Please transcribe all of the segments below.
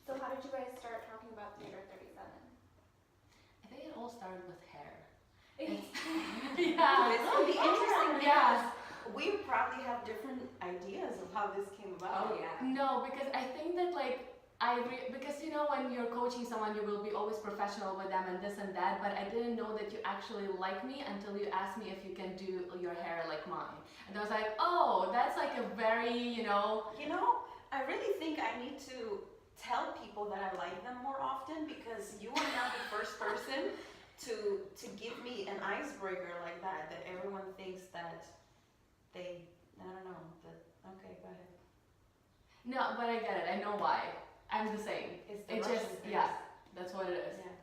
So how did you guys start talking about Theater 37? I think it all started with hair. Yeah. It's going to be interesting because we probably have different ideas of how this came about. Oh yeah. No, because I think that like because you know when you're coaching someone you will be always professional with them and this and that, but I didn't know that you actually like me until you asked me if you can do your hair like mine. And I was like, oh, that's like a very, You know, I really think I need to tell people that I like them more often, because you are not the first person to give me an icebreaker like that everyone thinks that they, I don't know, okay, go ahead. No, but I get it. I know why. I'm the same. It's the It Russian just, face. yeah, that's what it is. Yeah.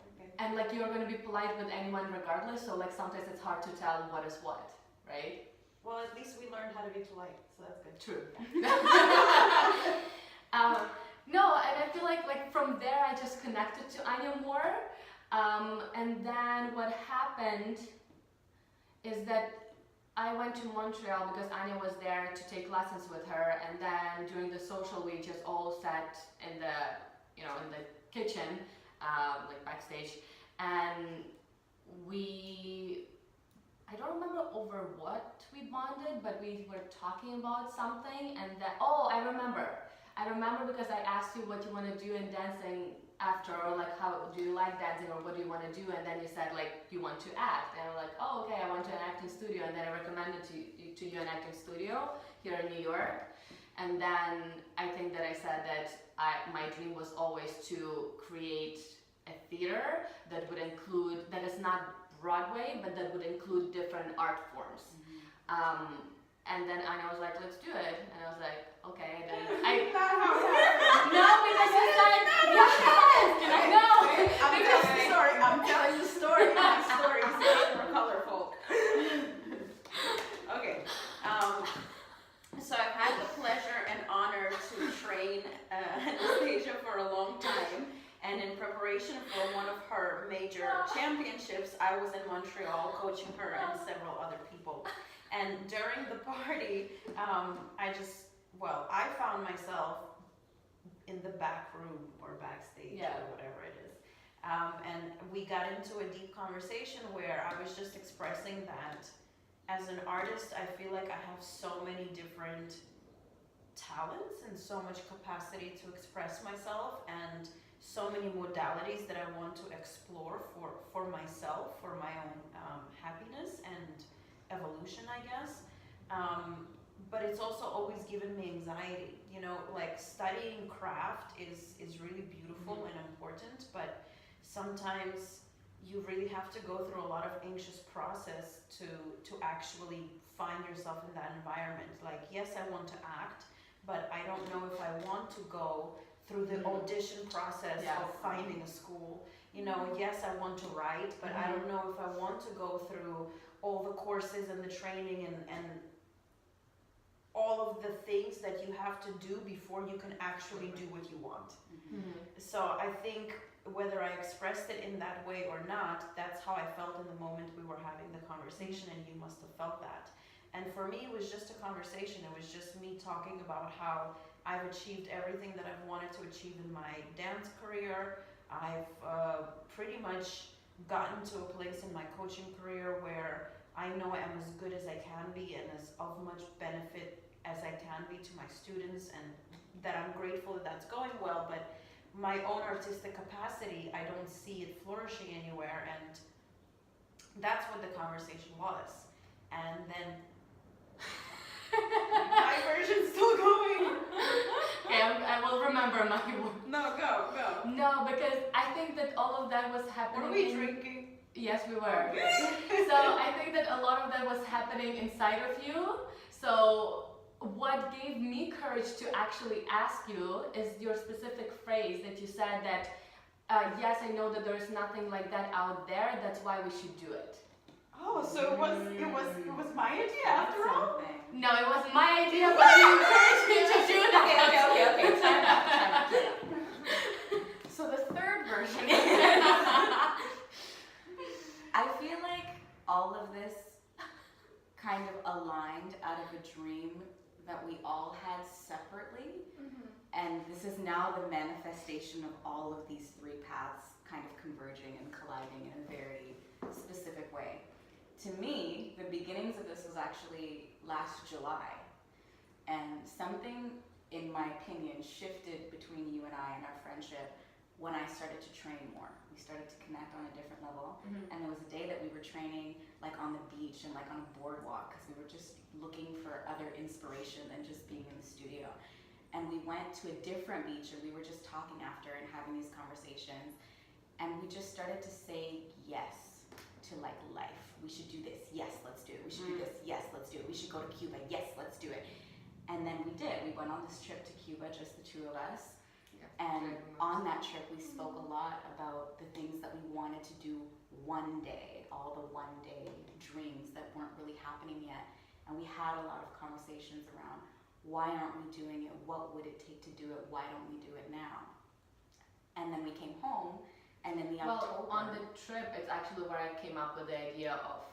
Okay. And like you're going to be polite with anyone regardless, so like sometimes it's hard to tell what is what, right? Well, at least we learned how to be polite, so that's good. True. No, and I feel like from there I just connected to Anya more. And then what happened is that I went to Montreal because Anya was there to take lessons with her, and then during the social we just all sat in the, in the kitchen, like backstage, and I don't remember over what we bonded, but we were talking about something, and then, I remember because I asked you what you want to do in dancing after, or like how do you like dancing, or what do you want to do, and then you said like you want to act, and I'm like, oh okay, I went to an acting studio, and then I recommended to you an acting studio here in New York, and then I think that I said that my dream was always to create a theater that would include, that is not Broadway, but that would include different art forms. And then Anya was like, let's do it. And I was like, okay. And then no, because you said, yes, can I know? I'm telling the story. My story is much more colorful. Okay. So I've had the pleasure and honor to train Anastasiya for a long time. And in preparation for one of her major championships, I was in Montreal coaching her and several other people. And during the party, I found myself in the back room or backstage or whatever it is. And we got into a deep conversation where I was just expressing that as an artist, I feel like I have so many different talents and so much capacity to express myself, and so many modalities that I want to explore for myself, for my own happiness and evolution, I guess. But it's also always given me anxiety. Like studying craft is really beautiful and important, but sometimes you really have to go through a lot of anxious process to actually find yourself in that environment. Like, yes, I want to act, but I don't know if I want to go through the audition process of finding a school. Yes, I want to write, but I don't know if I want to go through all the courses and the training and all of the things that you have to do before you can actually do what you want. So I think whether I expressed it in that way or not, that's how I felt in the moment we were having the conversation, and you must have felt that. And for me, it was just a conversation. It was just me talking about how I've achieved everything that I've wanted to achieve in my dance career. I've pretty much gotten to a place in my coaching career where I know I am as good as I can be and as of much benefit as I can be to my students, and that I'm grateful that that's going well, but my own artistic capacity, I don't see it flourishing anywhere, and that's what the conversation was. And then my version's still going. Okay, I will remember my word. No, go. No, because I think that all of that was happening. Were we drinking? Yes, we were. So I think that a lot of that was happening inside of you. So what gave me courage to actually ask you is your specific phrase that you said that, yes, I know that there is nothing like that out there, that's why we should do it. Oh, so it was my idea after all? No, it wasn't my idea, but you encouraged me to do that. Okay. Time out. So the third version. I feel like all of this kind of aligned out of a dream that we all had separately. And this is now the manifestation of all of these three paths kind of converging and colliding in a very specific way. To me, the beginnings of this was actually last July, and something, in my opinion, shifted between you and I and our friendship when I started to train more. We started to connect on a different level, and there was a day that we were training like on the beach and like on a boardwalk because we were just looking for other inspiration than just being in the studio. And we went to a different beach and we were just talking after and having these conversations, and we just started to say yes to like life. We should do this, yes, let's do it. We should do this, yes, let's do it. We should go to Cuba, yes, let's do it. And then we did. We went on this trip to Cuba, just the two of us. And on that trip, we spoke a lot about the things that we wanted to do one day, all the one day dreams that weren't really happening yet. And we had a lot of conversations around, why aren't we doing it? What would it take to do it? Why don't we do it now? And then we came home, and in the October. On the trip, it's actually where I came up with the idea of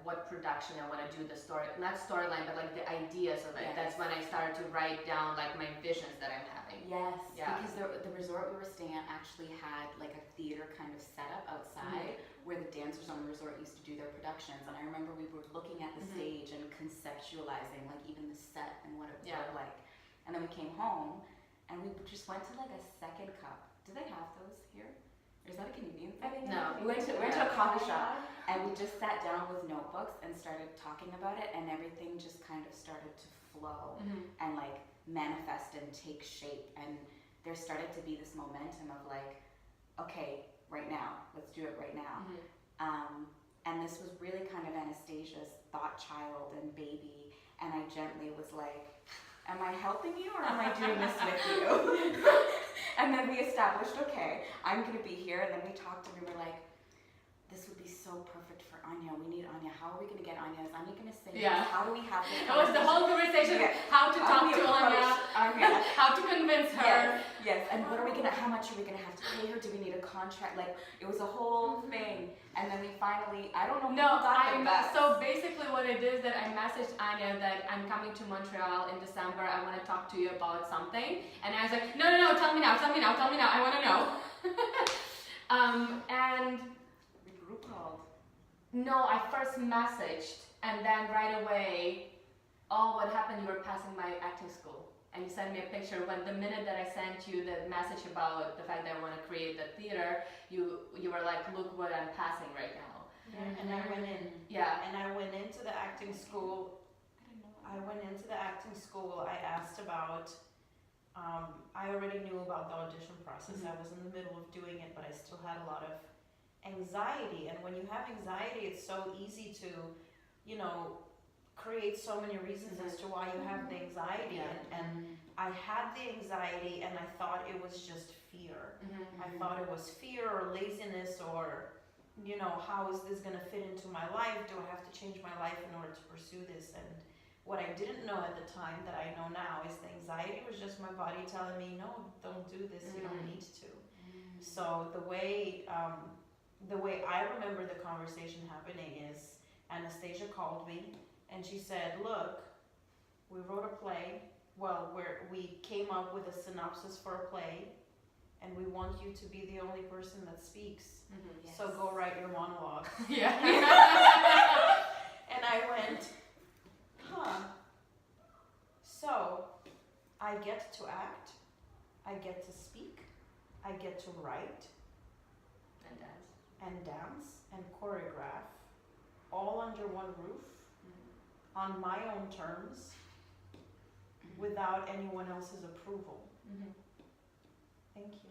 what production I want to do, the story, not storyline, but like the ideas of it. Yes. That's when I started to write down like my visions that I'm having. Yes, Yeah. because the resort we were staying at actually had like a theater kind of setup outside where the dancers on the resort used to do their productions. And I remember we were looking at the stage and conceptualizing like even the set and what it would look like. And then we came home and we just went to like a second cup. Do they have those here? Or is that a Canadian thing? No. We went to a coffee shop and we just sat down with notebooks and started talking about it, and everything just kind of started to flow and like manifest and take shape. And there started to be this momentum of like, okay, right now, let's do it right now. And this was really kind of Anastasia's thought child and baby, and I gently was like, am I helping you or am I doing this with you? And then we established, okay, I'm gonna be here. And then we talked and we were like, this would be so perfect for Anya. We need Anya. How are we gonna get Anya? Is Anya gonna say yes? How do we have this It was the whole conversation, how to talk to Anya, how to convince her. Yes, and what are we gonna, how much are we gonna have to pay her? Do we need a contract? Like, it was a whole thing. And then we finally, I don't know who got the best. So basically what it is that I messaged Anya that I'm coming to Montreal in December, I want to talk to you about something. And I was like, no, tell me now, I want to know. And The group called. no, I first messaged, and then right away, what happened, you were passing my acting school. And you sent me a picture when the minute that I sent you the message about the fact that I want to create the theater, you were like, look what I'm passing right now. And I went in. Yeah. And I went into the acting school. I asked about, I already knew about the audition process. I was in the middle of doing it, but I still had a lot of anxiety. And when you have anxiety, it's so easy to, create so many reasons as to why you have the anxiety. And I had the anxiety and I thought it was just fear. I thought it was fear or laziness or, how is this going to fit into my life? Do I have to change my life in order to pursue this? And what I didn't know at the time that I know now is the anxiety was just my body telling me, no, don't do this, you don't need to. So the way I remember the conversation happening is Anastasia called me and she said, look, we wrote a play. Well, we came up with a synopsis for a play, and we want you to be the only person that speaks. Yes. So go write your monologue. Yeah. And I went, So I get to act, I get to speak, I get to write, and dance, and choreograph, all under one roof, on my own terms, without anyone else's approval. Thank you.